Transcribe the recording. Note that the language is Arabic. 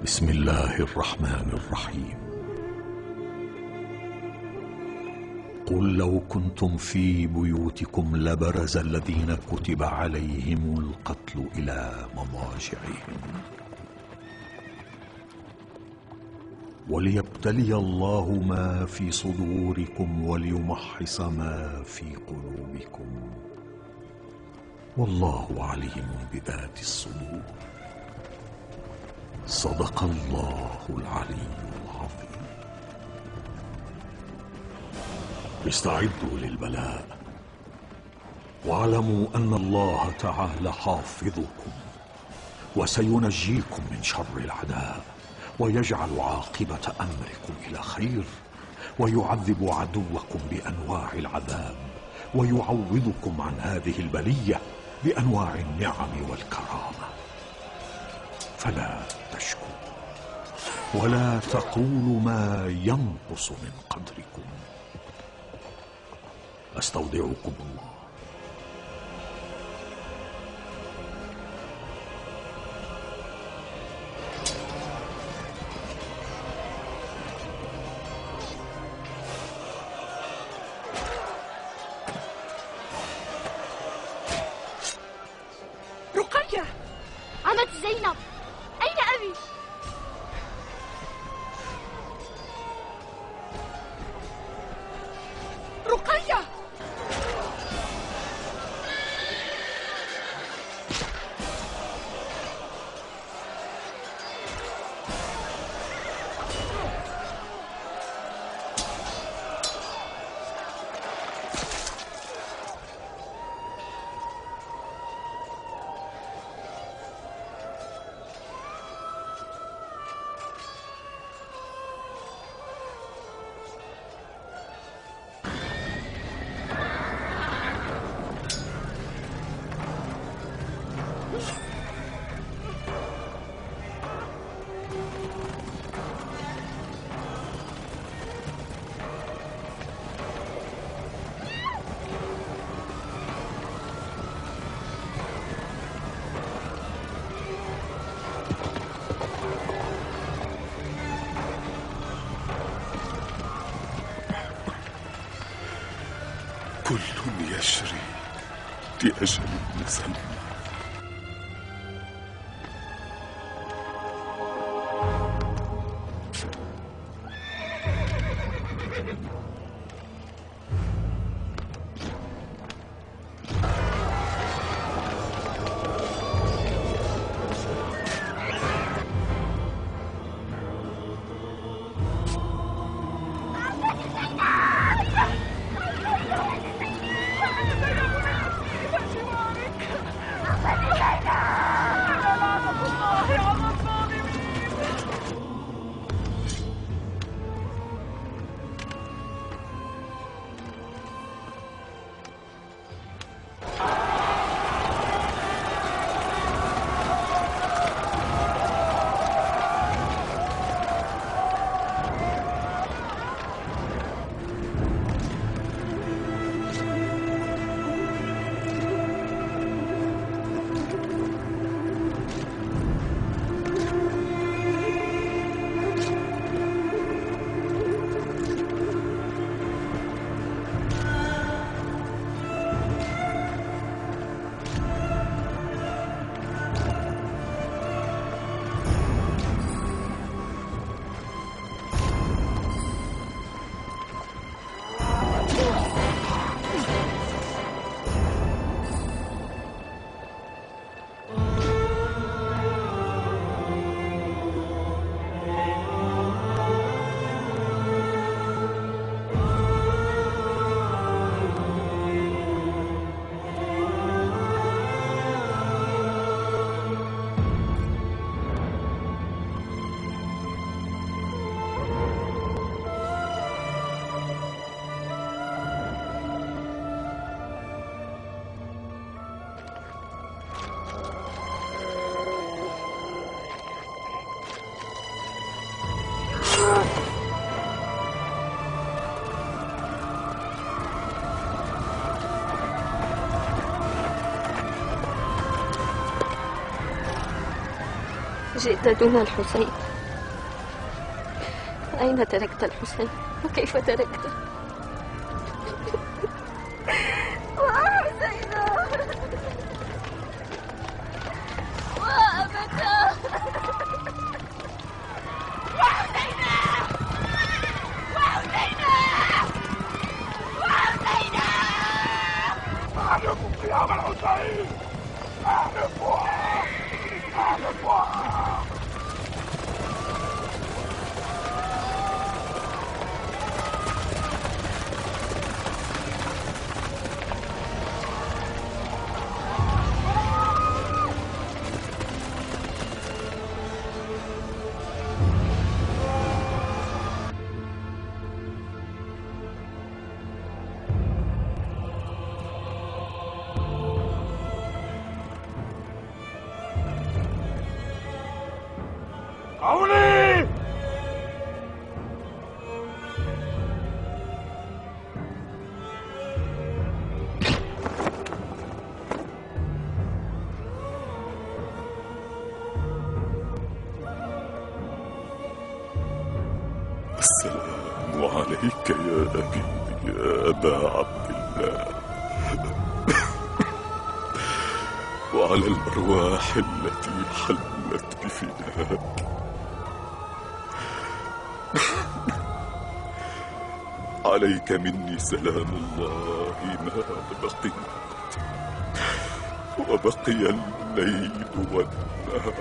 بسم الله الرحمن الرحيم. قل لو كنتم في بيوتكم لبرز الذين كتب عليهم القتل إلى مضاجعهم وليبتلي الله ما في صدوركم وليمحص ما في قلوبكم والله عليم بذات الصدور. صدق الله العلي العظيم. استعدوا للبلاء واعلموا أن الله تعالى حافظكم وسينجيكم من شر العداء ويجعل عاقبة أمركم إلى خير ويعذب عدوكم بأنواع العذاب ويعوضكم عن هذه البلية بأنواع النعم والكرامة. فلا تشكوا ولا تقولوا ما ينقص من قدركم. أستودعكم الله. رقية، عمت زينب، أين أبي؟ رقية، كل يجري لأجل مسمى. جئت دون الحسين. أين تركت الحسين وكيف تركته؟ وحسينا وأبدا وحسينا وحسينا وحسينا أعلموا قيام الحسين، أعرفوها أعرفوها. قولي السلام عليك يا أبي، يا أبا عبد الله، وعلى الأرواح التي حلت بفداك. عليك مني سلام الله ما بقيت، وبقي الليل والنهار.